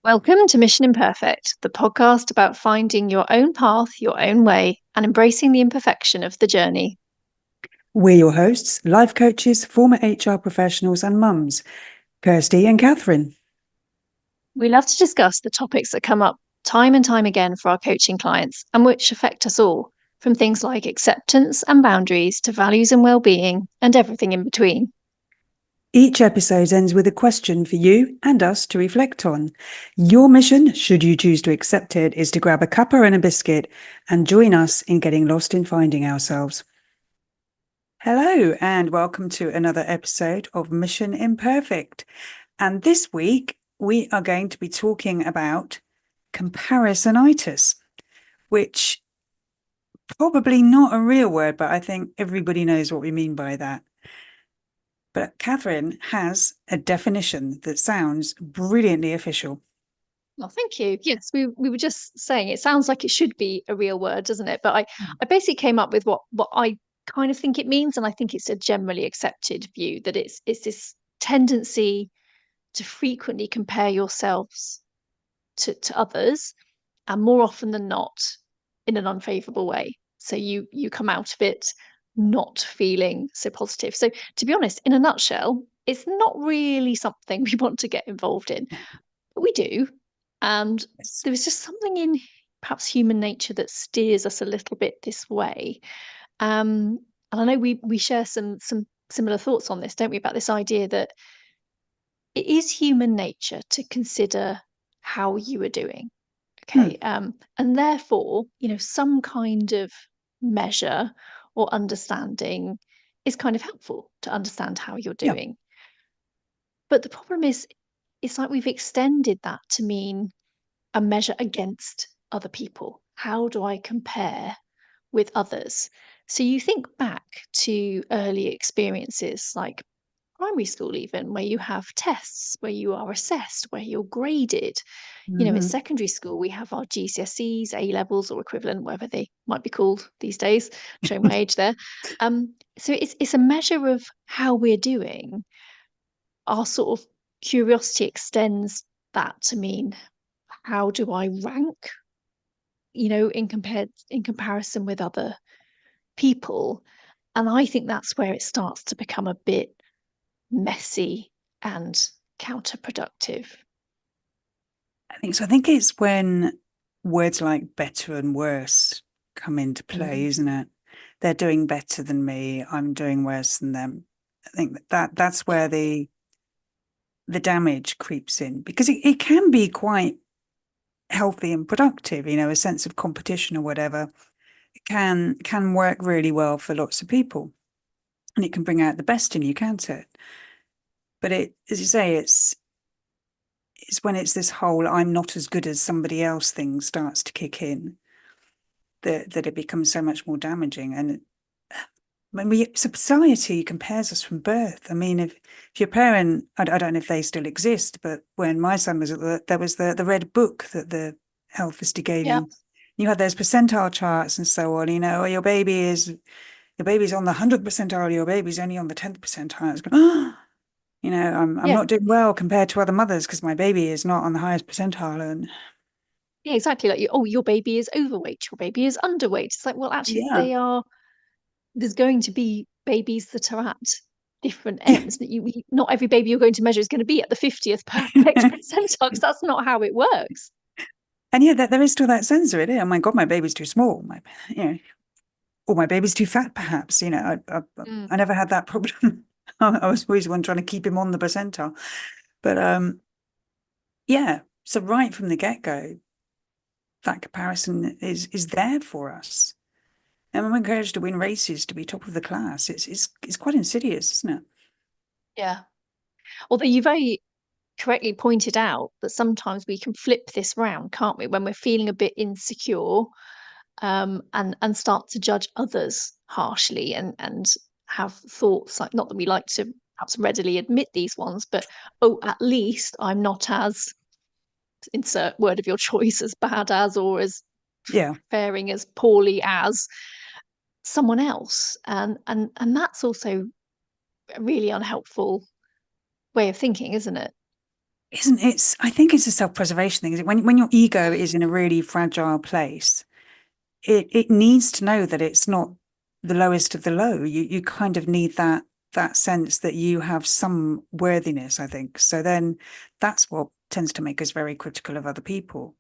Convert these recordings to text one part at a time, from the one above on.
Welcome to Mission Imperfect, the podcast about finding your own path, your own way, and embracing the imperfection of the journey. We're your hosts, life coaches, former HR professionals, and mums, Kirsty and Catherine. We love to discuss the topics that come up time and time again for our coaching clients and which affect us all, from things like acceptance and boundaries to values and well-being and everything in between. Each episode ends with a question for you and us to reflect on. Your mission, should you choose to accept it, is to grab a cuppa and a biscuit and join us in getting lost in finding ourselves. Hello, and welcome to another episode of Mission Imperfect. And this week, we are going to be talking about comparisonitis, which probably not a real word, but I think everybody knows what we mean by that. But Catherine has a definition that sounds brilliantly official. Well, thank you. Yes, we were just saying it sounds like it should be a real word, doesn't it? But I basically came up with what I kind of think it means, and I think it's a generally accepted view that it's this tendency to frequently compare yourselves to others, and more often than not, in an unfavorable way. So you come out of it not feeling so positive. So to be honest, in a nutshell, it's not really something we want to get involved in, but we do. And Yes. there was just something in perhaps human nature that steers us a little bit this way. And I know we share some similar thoughts on this, don't we? About this idea that it is human nature to consider how you are doing. Okay. And therefore, some kind of measure or understanding is kind of helpful to understand how you're Yeah. doing. But the problem is, it's like we've extended that to mean a measure against other people. How do I compare with others? So you think back to early experiences like primary school, even where you have tests, where you are assessed, where you're graded. In Mm-hmm. secondary school, we have our GCSEs, A levels, or equivalent, whatever they might be called these days. Showing my age there. So it's a measure of how we're doing. Our sort of curiosity extends that to mean how do I rank, in comparison with other people. And I think that's where it starts to become a bit messy and counterproductive. I think so. I think it's when words like better and worse come into play, Mm. isn't it? They're doing better than me. I'm doing worse than them. I think that's where the damage creeps in, because it can be quite healthy and productive, a sense of competition or whatever. It can work really well for lots of people, and it can bring out the best in you, can't it? But as you say, it's when it's this whole "I'm not as good as somebody else" thing starts to kick in that it becomes so much more damaging. And when society compares us from birth. I mean, if your parent, I don't know if they still exist, but when my son was there was the red book that the health visitor gave Yeah. you. You had those percentile charts and so on. Oh, your baby's on the 100th percentile. Your baby's only on the 10th percentile. It's going, oh, I'm Yeah. not doing well compared to other mothers because my baby is not on the highest percentile. And Yeah, exactly. Like, your baby is overweight, your baby is underweight. It's like, well, actually, yeah, there's going to be babies that are at different ends. But not every baby you're going to measure is going to be at the 50th perfect yeah. percentile, because that's not how it works. And yeah, there is still that sense of it. Oh my God, my baby's too small. You know, or my baby's too fat, perhaps. Mm. I never had that problem. I was always the one trying to keep him on the percentile. But yeah, so right from the get-go, that comparison is there for us. And we're encouraged to win races, to be top of the class. It's quite insidious, isn't it? Yeah. Although you very correctly pointed out that sometimes we can flip this round, can't we? When we're feeling a bit insecure, and start to judge others harshly, and have thoughts like, not that we like to perhaps readily admit these ones, but oh, at least I'm not as, insert word of your choice, as bad as, or as Yeah. faring as poorly as someone else. And that's also a really unhelpful way of thinking, isn't it? isn't it? I think it's a self-preservation thing. Is it when your ego is in a really fragile place, it needs to know that it's not the lowest of the low. You kind of need that sense that you have some worthiness, I think. So then that's what tends to make us very critical of other people.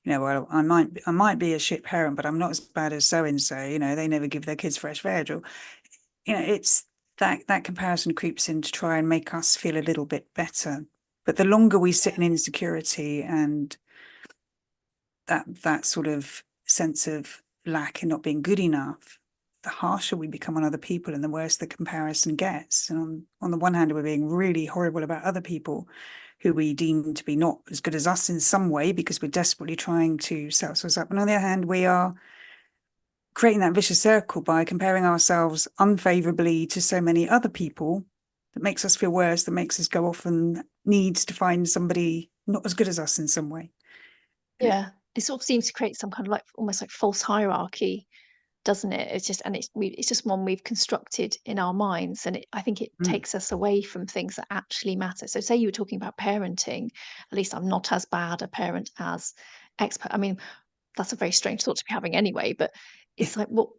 Well, I might be a shit parent, but I'm not as bad as so and so. They never give their kids fresh veg, or it's that comparison creeps in to try and make us feel a little bit better. But the longer we sit in insecurity and that sort of sense of lack and not being good enough, the harsher we become on other people and the worse the comparison gets. And on the one hand, we're being really horrible about other people who we deem to be not as good as us in some way because we're desperately trying to set ourselves up. And on the other hand, we are creating that vicious circle by comparing ourselves unfavorably to so many other people that makes us feel worse, that makes us go off and needs to find somebody not as good as us in some way. Yeah, it sort of seems to create some kind of like almost like false hierarchy, doesn't it? It's just, and it's just one we've constructed in our minds, and I think it Mm. takes us away from things that actually matter. So, say you were talking about parenting. At least I'm not as bad a parent as expert. I mean, that's a very strange thought to be having anyway. But Yeah, it's like, well,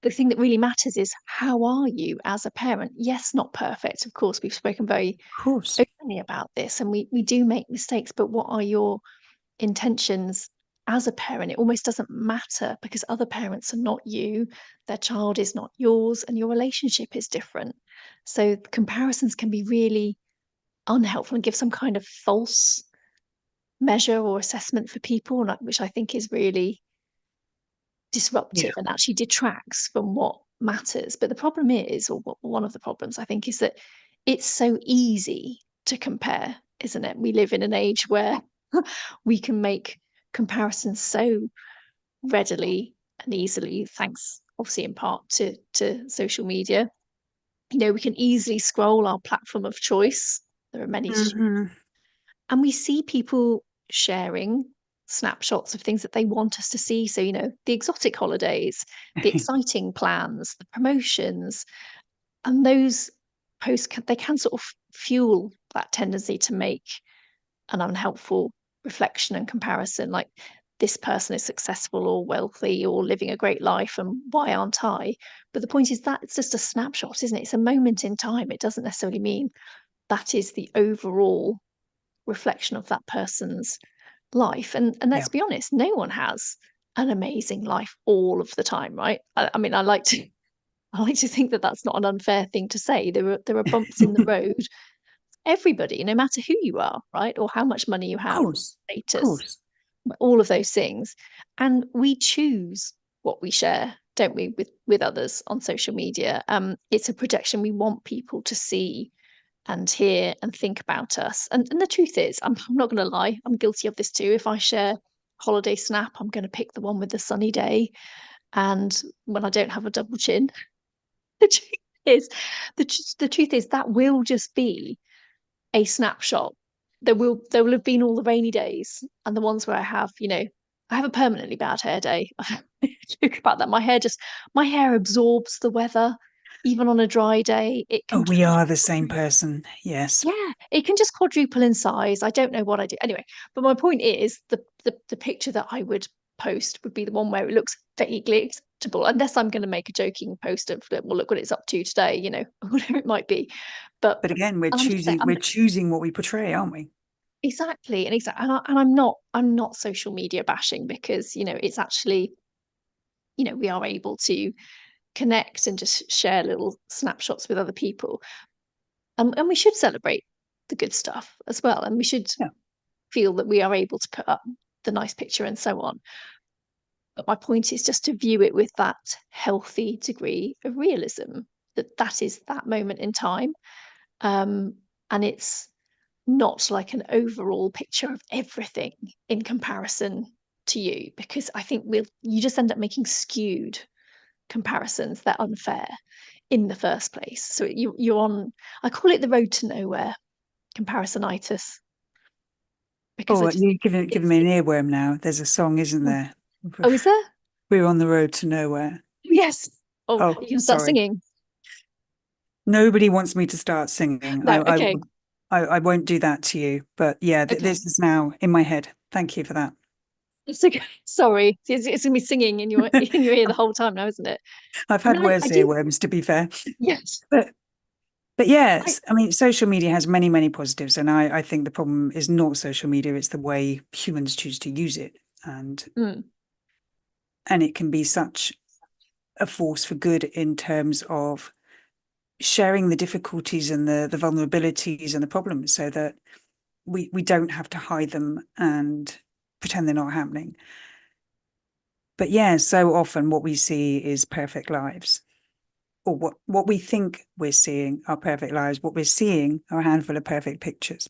the thing that really matters is how are you as a parent? Yes, not perfect. Of course, we've spoken very of course. openly about this, and we do make mistakes. But what are your intentions as a parent? It almost doesn't matter because other parents are not you, their child is not yours, and your relationship is different. So comparisons can be really unhelpful and give some kind of false measure or assessment for people, which I think is really Yeah. disruptive and actually detracts from what matters. But the problem is, or one of the problems I think, is that it's so easy to compare, isn't it? We live in an age where we can make comparisons so readily and easily, thanks obviously in part to social media. We can easily scroll our platform of choice. There are many, Hmm. and we see people sharing snapshots of things that they want us to see. So, the exotic holidays, the exciting plans, the promotions, and those posts they can sort of fuel that tendency to make an unhelpful reflection and comparison, like this person is successful or wealthy or living a great life, and why aren't I? But the point is that it's just a snapshot, isn't it? It's a moment in time. It doesn't necessarily mean that is the overall reflection of that person's life. And Yeah, let's be honest, no one has an amazing life all of the time, right? I mean, I like to think that that's not an unfair thing to say. There are bumps in the of road. Everybody, no matter who you are, right, or how much money you have, course, of status, course. all of those things, and we choose what we share, don't we, with others on social media. It's a projection. We want people to see and hear and think about us. And the truth is, I'm not going to lie, I'm guilty of this too. If I share holiday snap, I'm going to pick the one with the sunny day. And when I don't have a double chin, the truth is, the truth is that will just be a snapshot. There will have been all the rainy days and the ones where I have a permanently bad hair day. I joke about that. My hair absorbs the weather. Even on a dry day, it Oh, can we just are the same person. Yes. yeah, it can just quadruple in size. I don't know what I do. Anyway, but my point is the picture that I would post would be the one where it looks vaguely acceptable, unless I'm going to make a joking post of, well, look what it's up to today, whatever it might be. But But again, we're and I'm just saying, choosing we're choosing what we portray, aren't we? exactly, and I'm not social media bashing, because it's actually, we are able to connect and just share little snapshots with other people, and we should celebrate the good stuff as well, and we should Yeah. feel that we are able to put up the nice picture and so on. But my point is just to view it with that healthy degree of realism, that is that moment in time, um, and it's not like an overall picture of everything in comparison to you, because I think you just end up making skewed comparisons that are unfair in the first place. So you're on, I call it the road to nowhere, comparisonitis, because I Oh, just you're think giving it's me an earworm now. There's a song, isn't oh, there? oh, is there? We're on the road to nowhere. Yes. Oh, Oh, you can start sorry. singing. Nobody wants me to start singing. No, okay. I won't do that to you. But yeah, Okay. this is now in my head. Thank you for that. It's okay. Sorry. It's gonna be singing in your ear the whole time now, isn't it? I've I mean, had worse I do. earworms, to be fair. Yes. But but I yes, I mean, social media has many, many positives, and I think the problem is not social media; it's the way humans choose to use it, and mm, and it can be such a force for good in terms of sharing the difficulties and the vulnerabilities and the problems, so that we don't have to hide them and pretend they're not happening. But yeah, so often what we see is perfect lives, or what we think we're seeing are perfect lives. What we're seeing are a handful of perfect pictures,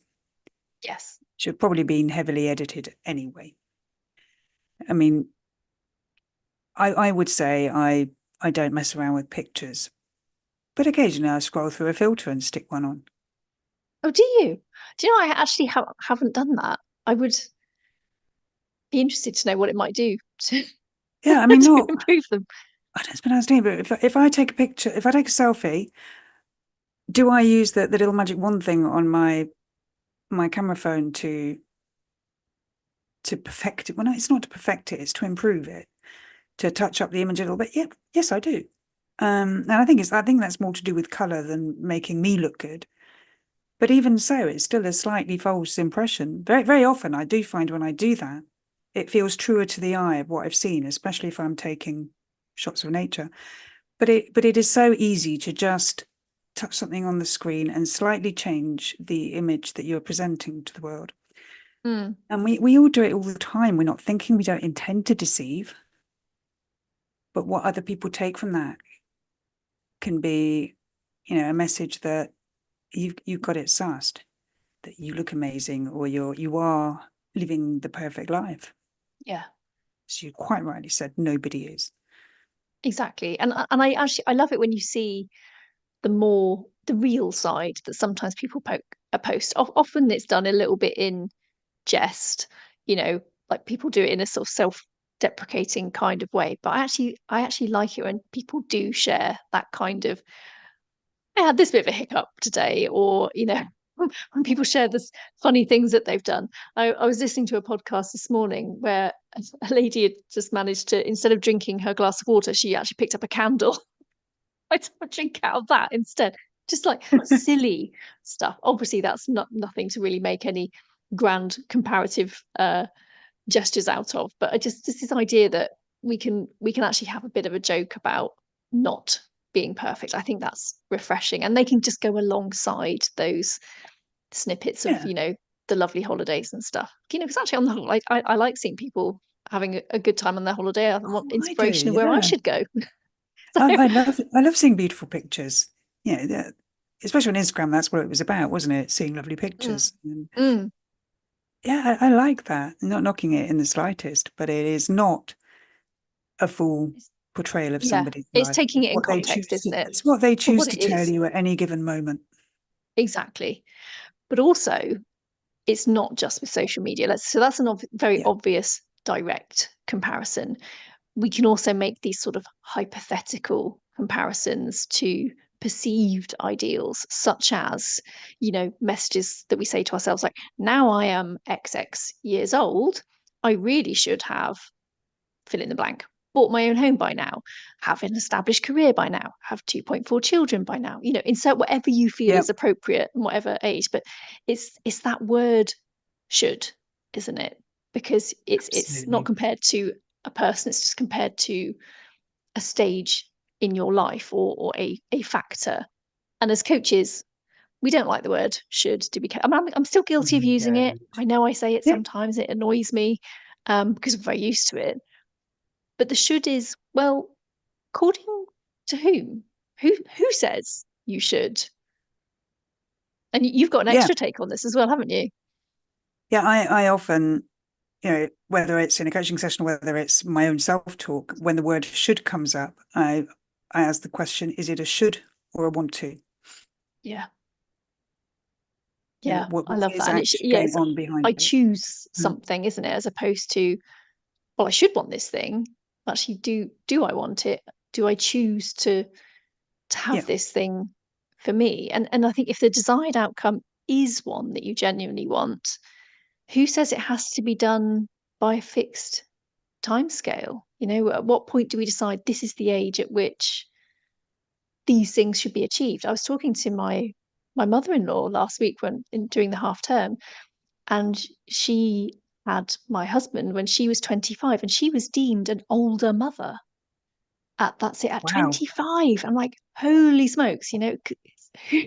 yes. which have probably been heavily edited anyway. I mean, I would say I don't mess around with pictures, but occasionally I scroll through a filter and stick one on. Oh, do you? Do you know I actually haven't done that? I would be interested to know what it might do to Yeah, I mean, to not improve them. I don't spend hours doing it, but if I take a picture, if I take a selfie, do I use the little magic wand thing on my camera phone to perfect it? Well, no, it's not to perfect it; it's to improve it, to touch up the image a little bit. Yeah, yes, I do. And I think that's more to do with color than making me look good. But even so, it's still a slightly false impression. Very, very often, I do find when I do that, it feels truer to the eye of what I've seen, especially if I'm taking shots of nature. But it is so easy to just touch something on the screen and slightly change the image that you're presenting to the world. Mm, And we all do it all the time. We're not thinking, we don't intend to deceive, but what other people take from that can be, a message that you've got it sussed, that you look amazing, or you are living the perfect life. yeah, As you quite rightly said, nobody is. exactly. And I actually I love it when you see the real side that sometimes people post. Often it's done a little bit in jest, you know, like people do it in a sort of self-deprecating kind of way. But I actually like it when people do share that kind of I had this bit of a hiccup today, or when people share this funny things that they've done. I was listening to a podcast this morning where a lady had just managed to, instead of drinking her glass of water, she actually picked up a candle. I don't drink out of that instead. Just like silly stuff. Obviously, that's not nothing to really make any grand comparative gestures out of. But I just this idea that we can actually have a bit of a joke about not being perfect. I think that's refreshing, and they can just go alongside those snippets of Yeah. the lovely holidays and stuff. Because actually on the whole, I like seeing people having a good time on their holiday. I want Oh, I do. inspiration of where I Yeah. should go. So I love seeing beautiful pictures. Especially on Instagram, that's what it was about, wasn't it? Seeing lovely mm, pictures. And mm, yeah, I like that. I'm not knocking it in the slightest, but it is not a full portrayal of yeah, somebody's it's life. taking it in context, isn't it? It's what they For choose what to it tell is. you at any given moment. Exactly. But also, it's not just with social media. So that's an very Yeah. obvious direct comparison. We can also make these sort of hypothetical comparisons to perceived ideals, such as, messages that we say to ourselves like, now I am XX years old, I really should have fill in the blank. Bought my own home by now, have an established career by now, have 2.4 children by now. Insert whatever you feel Yeah. is appropriate in whatever age. But it's that word should, isn't it? Because it's not Absolutely. compared to a person, it's just compared to a stage in your life, or a factor. And as coaches, we don't like the word should, to be I'm still guilty of We using it. don't. I know I say it Yeah. sometimes, it annoys me, because I'm very used to it. But the should is, well, according to whom? Who says you should? And you've got an Yeah. extra take on this as well, haven't you? Yeah. I often, whether it's in a coaching session or whether it's my own self-talk, when the word should comes up, I ask the question, is it a should or a want to? Yeah, yeah, I What love is that. And actually yeah, going it's on behind I it? choose Mm. something, isn't it, as opposed to, well, I should want this thing. Actually, do I want it? Do I choose to have Yeah. this thing for me? And I think if the desired outcome is one that you genuinely want, who says it has to be done by a fixed time scale? At what point do we decide this is the age at which these things should be achieved? I was talking to my mother-in-law last week during the half term, and she had my husband when she was 25, and she was deemed an older mother at Wow, 25. I'm like, holy smokes, who,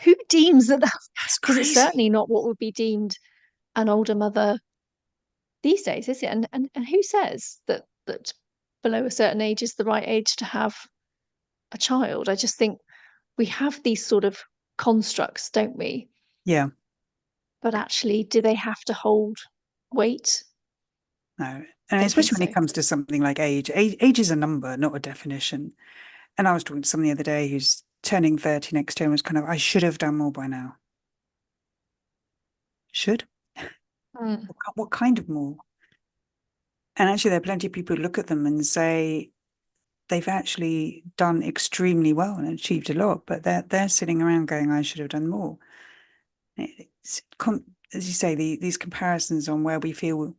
who deems that that's that's because it's crazy. certainly not what would be deemed an older mother these days, is it? And who says that below a certain age is the right age to have a child? I just think we have these sort of constructs, don't we? Yeah, But actually, do they have to hold weight? no. And Don't think especially when so. it comes to something like age. Age is a number, not a definition. And I was talking to someone the other day who's turning 30 next year and was kind of, I should have done more by now. Should? Mm. What kind of more? And actually, there are plenty of people who look at them and say they've actually done extremely well and achieved a lot, but they're sitting around going, I should have done more. It's, as you say, these comparisons on where we feel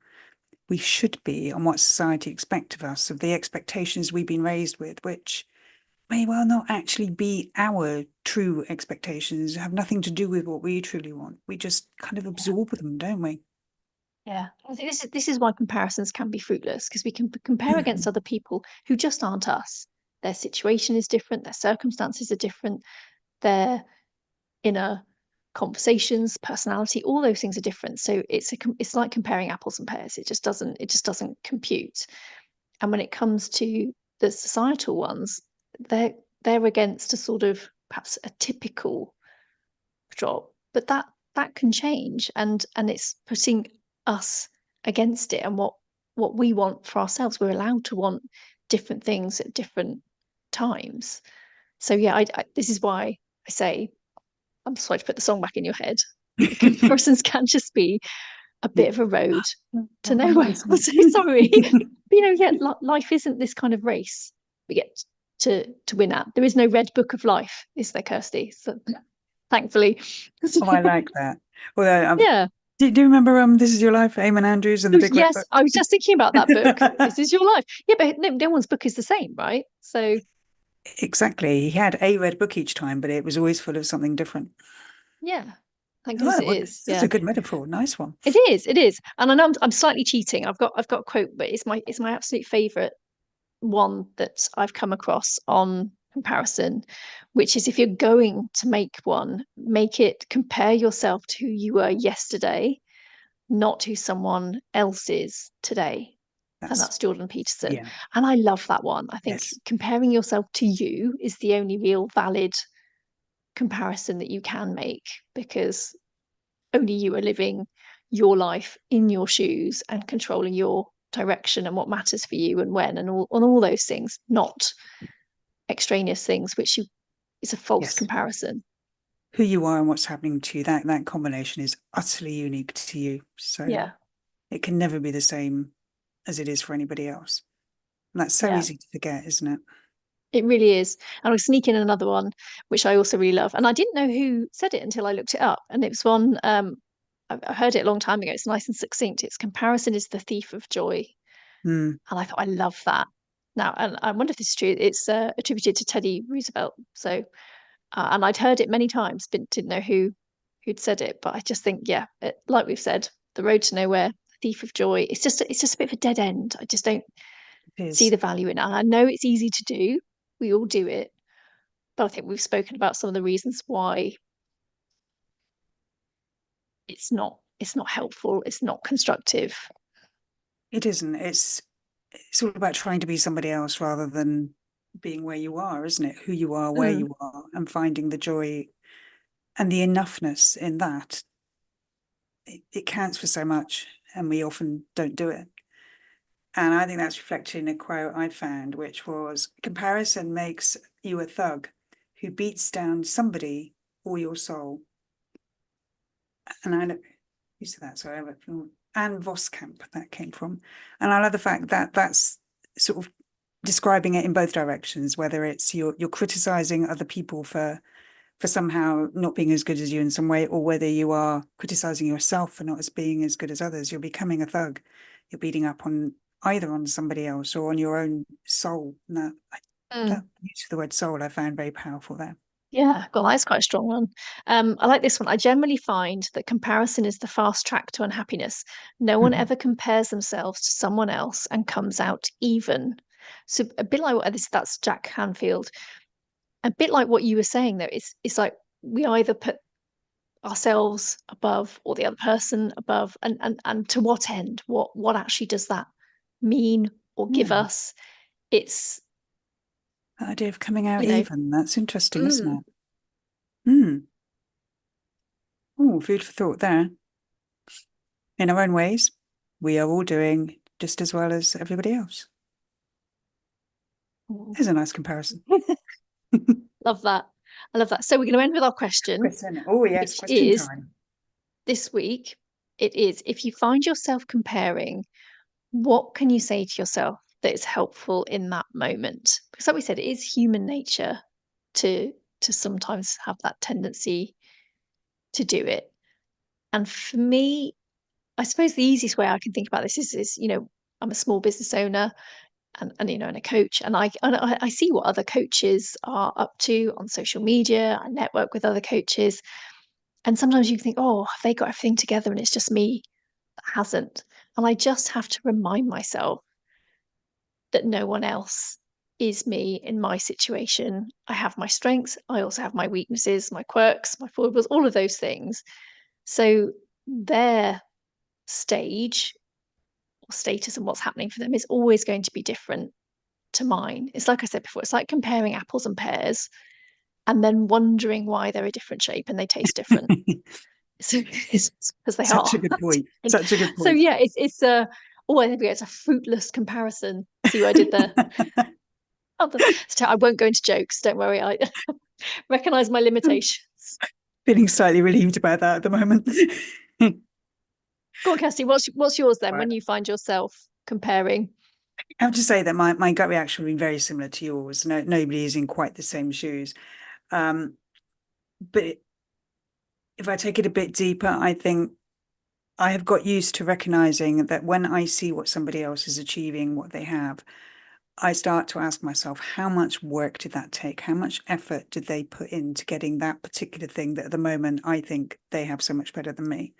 we should be, on what society expects of us, of the expectations we've been raised with, which may well not actually be our true expectations, have nothing to do with what we truly want. We just kind of Yeah. absorb them, don't we? Yeah. I think this is why comparisons can be fruitless, because we can compare against other people who just aren't us. Their situation is different, their circumstances are different, their inner conversations, personality, all those things are different. So it's like comparing apples and pears. It just doesn't compute. And when it comes to the societal ones, they're they're against a sort of perhaps a typical drop, but that can change, and it's putting us against it and what we want for ourselves. We're allowed to want different things at different times. So yeah, this is why I say, I'm sorry to put the song back in your head. Comparisons can just be a Yeah. bit of a road to I'm not nowhere. I'm listening. so sorry. Yeah, life isn't this kind of race we get to win at. There is no red book of life, is there, Kirsty? So thankfully. Oh, I like that. Well, Yeah. do you remember This Is Your Life, Eamon Andrews and the Big Red Yes, Book? I was just thinking about that book. This is your life. Yeah, but no one's book is the same, right? So Exactly. He had a red book each time, but it was always full of something different. yeah, thank Oh, goodness that it was, is. that's Yeah. a good metaphor. Nice one. It is, it is. And I know I'm slightly cheating. I've got a quote, but it's my absolute favorite one that I've come across on comparison, which is, if you're going to make one, make it compare yourself to who you were yesterday, not who someone else is today. And That's, that's Jordan Peterson. yeah, And I love that one. I think yes, comparing yourself to you is the only real valid comparison that you can make, because only you are living your life in your shoes and controlling your direction and what matters for you and when, and all those things, not extraneous things, which is a false yes. comparison. Who you are and what's happening to you, that combination is utterly unique to you. So Yeah, it can never be the same as it is for anybody else. And that's so yeah, easy to forget, isn't it? it really is. And I'll sneak in another one, which I also really love. And I didn't know who said it until I looked it up. And it was one, I heard it a long time ago. It's nice and succinct. It's comparison is the thief of joy. Mm, And I thought, I love that. Now, and I wonder if this is true. It's attributed to Teddy Roosevelt. So, and I'd heard it many times, but didn't know who'd said it. But I just think, yeah, like we've said, the road to nowhere, thief of joy. It's just a bit of a dead end. I just don't it see is. the value in it. And I know it's easy to do. We all do it, but I think we've spoken about some of the reasons why it's not helpful. It's not constructive. It isn't. It's all about trying to be somebody else rather than being where you are, isn't it? Who you are, where Mm, you are, and finding the joy and the enoughness in that. It counts for so much, and we often don't do it. And I think that's reflected in a quote I found, which was, comparison makes you a thug who beats down somebody or your soul. And I know who said that, sorry, Anne Voskamp that came from. And I love the fact that that's sort of describing it in both directions, whether it's you're criticizing other people for for somehow not being as good as you in some way, or whether you are criticizing yourself for not as being as good as others. You're becoming a thug. You're beating up on either on somebody else or on your own soul. And that use of the word soul I found very powerful there. Yeah, well, that's quite a strong one. I like this one. I generally find that comparison is the fast track to unhappiness. No one ever compares themselves to someone else and comes out even. So a bit like what that's Jack Canfield. A bit like what you were saying, though. It's like we either put ourselves above or the other person above, and to what end? What actually does that mean or give us? It's The idea of coming out you know, even. That's interesting, isn't mm, it? Hmm. Oh, food for thought there. In our own ways, we are all doing just as well as everybody else. There's a nice comparison. love that. I love that. So we're going to end with our question, Question. Oh, yes, which question is time. this week. It is if you find yourself comparing, what can you say to yourself that is helpful in that moment? Because, like we said, it is human nature to sometimes have that tendency to do it. And for me, I suppose the easiest way I can think about this is I'm a small business owner and a coach, and I see what other coaches are up to on social media. I network with other coaches, and sometimes you think, oh, have they got everything together, and it's just me that hasn't. And I just have to remind myself that no one else is me in my situation. I have my strengths. I also have my weaknesses, my quirks, my foibles, all of those things. So their stage or status and what's happening for them is always going to be different to mine. It's like I said before, it's like comparing apples and pears and then wondering why they're a different shape and they taste different. So it's because they Such are. a good point. Such a good So point. yeah, it's a there we go. It's a fruitless comparison. See what I did there? So I won't go into jokes. Don't worry. I recognize my limitations. Feeling slightly relieved about that at the moment. Go on, Kirsty. What's yours then Right. when you find yourself comparing? I have to say that my gut reaction would be very similar to yours. No, nobody is in quite the same shoes. But if I take it a bit deeper, I think I have got used to recognizing that when I see what somebody else is achieving, what they have, I start to ask myself, how much work did that take? How much effort did they put into getting that particular thing that at the moment I think they have so much better than me?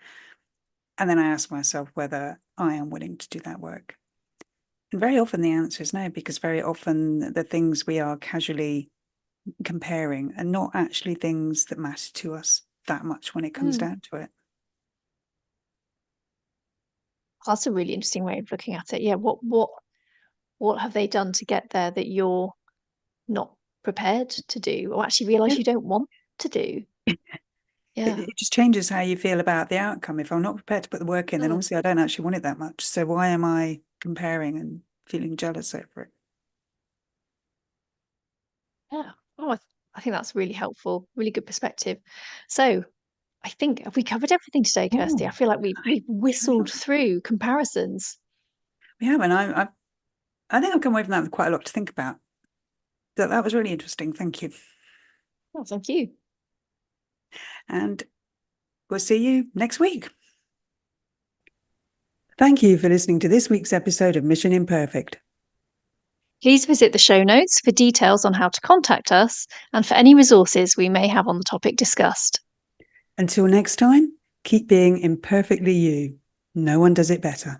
And then I ask myself whether I am willing to do that work. And very often the answer is no, because very often the things we are casually comparing are not actually things that matter to us that much when it comes down to it. That's a really interesting way of looking at it. Yeah, what have they done to get there that you're not prepared to do, or actually realize Yeah. you don't want to do? Yeah. It just changes how you feel about the outcome. If I'm not prepared to put the work in, then obviously I don't actually want it that much. So why am I comparing and feeling jealous over it? Yeah. Oh, I think that's really helpful, really good perspective. So I think have we covered everything today, Kirsty? I Oh, feel like we've whistled we through comparisons. have, and I think I've come away from that with quite a lot to think about. That was really interesting. Thank you. Oh, thank you. And we'll see you next week. Thank you for listening to this week's episode of Mission Imperfect. Please visit the show notes for details on how to contact us and for any resources we may have on the topic discussed. Until next time, keep being imperfectly you. No one does it better.